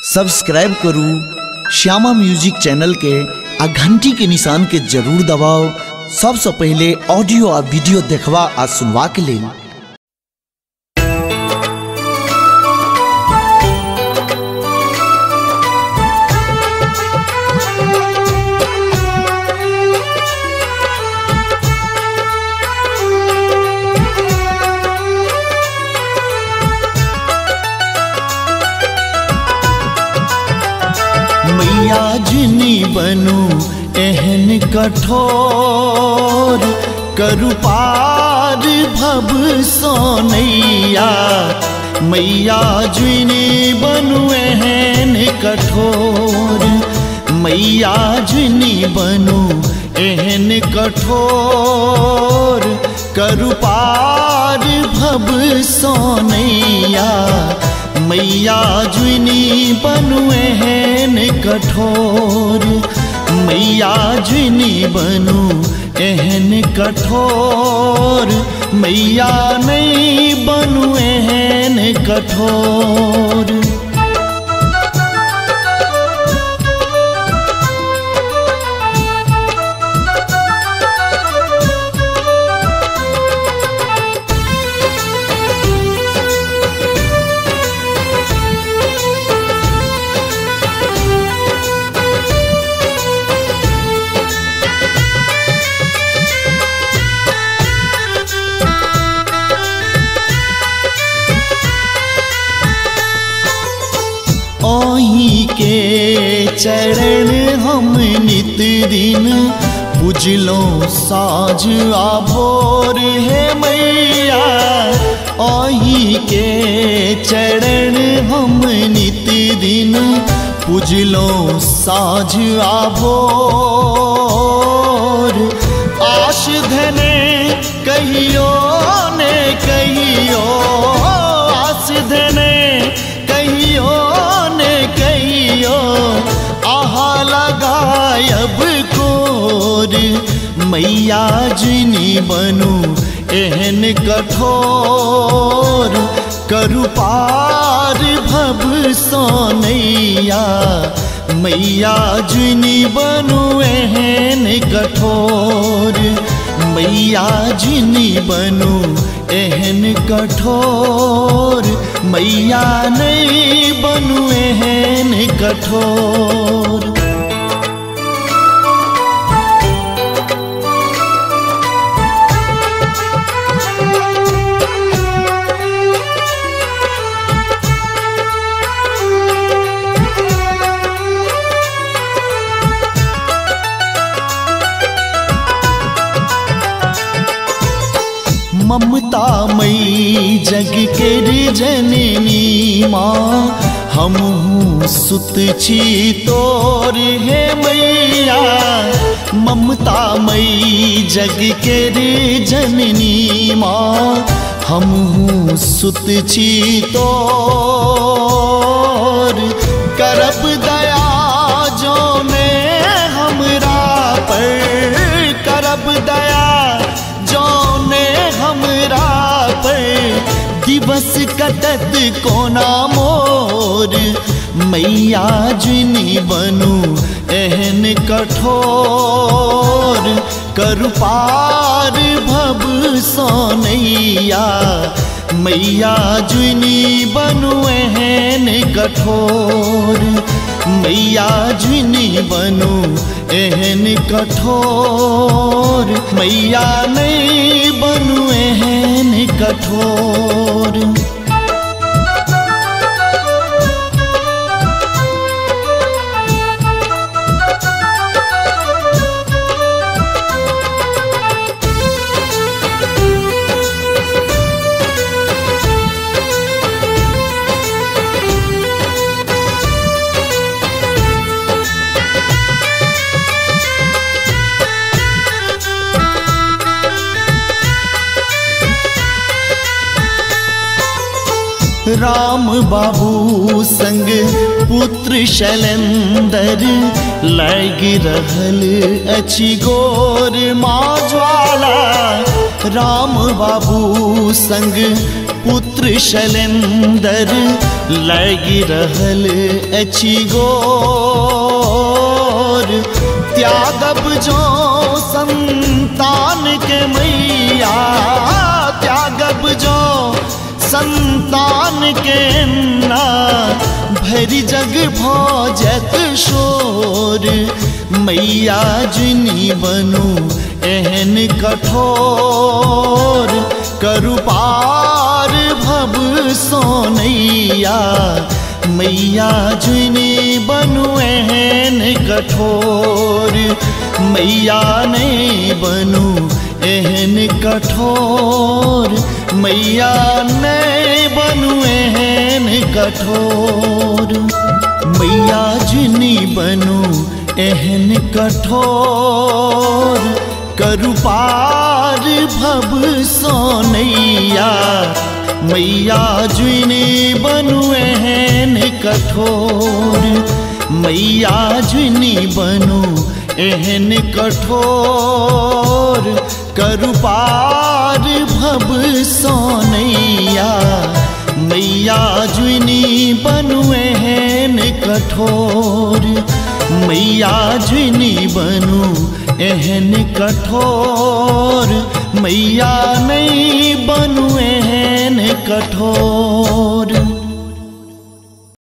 Subscribe करू Shyama music channel के आ घंटी के निशान के जरूर दबाओ सबसे पहले ऑडियो आ वीडियो देखवा आ सुनवा के लिए। मैया जिनी बनू एहन कठोर करु पार भव सोनैया। मैया जिनी बनू एहन कठोर, मैया जिनी बनू एहन कठोर करु पार भव सोनैया। मैया जुनी बनू एहन कठोर, मैया जुनी बनू एहन कठोर, मैया नहीं बनू एहन कठोर। ओही के चरण हम नित दिन पूजलो साँझ आ भोर है मैया। ओही के चरण हम नित दिन पूजलो साँझ आ भोर। आश धने कहियो ने कहियो, आश धने कहियो आहा लगायब कोर। मैया जिनी बनू एहन कठोर करु पार भव सोनैया। मैया जिनी बनू एहन कठोर, मैया जिनी बनू एहन कठोर, मैया नहीं बनू एहन कठोर। ममता मई जग के जननी माँ, हमहू सुत छी तोर है मैया। ममता मई जग के जननी माँ, हमहू सुत छी तोर। करब दया जो ने हमरा पर, करब दया हमरा पर दिवस कटत कोना मोर। मैया जिनी बनू एहन कठोर करु पार भव सोनैया। मैया जिनी बनू एहन कठोर, मैया जिनी बनू एहन कठोर, मैया नहीं बनू एहन कठोर। राम बाबू संग पुत्र शैलेंदर लग रहल अछि गोर माँ ज्वाला। राम बाबू संग पुत्र शैलेंदर लगी रहल अछि गोर। त्यागब जो संतान के मैया, त्यागब जो संतान के ना, भरी जग भोजत शोर। मैया जिनी बनू एहन कठोर, करु पार भव सोनैया। मैया जिनी बनू एहन कठोर, मैया नहीं बनू एहन कठोर, मैया नहीं बनू एहन कठोर। मैया जिनी बनू एहन कठोर, करु पार भव सोनैया। मैया जिनी बनू एहन कठोर, मैया जिनी बनू एहन कठोर, करु पार भव सोनैया। मैया जिनी बनू एहन कठोर, मैया जिनी बनू एहन कठोर, मैया नहीं बनू एहन कठोर।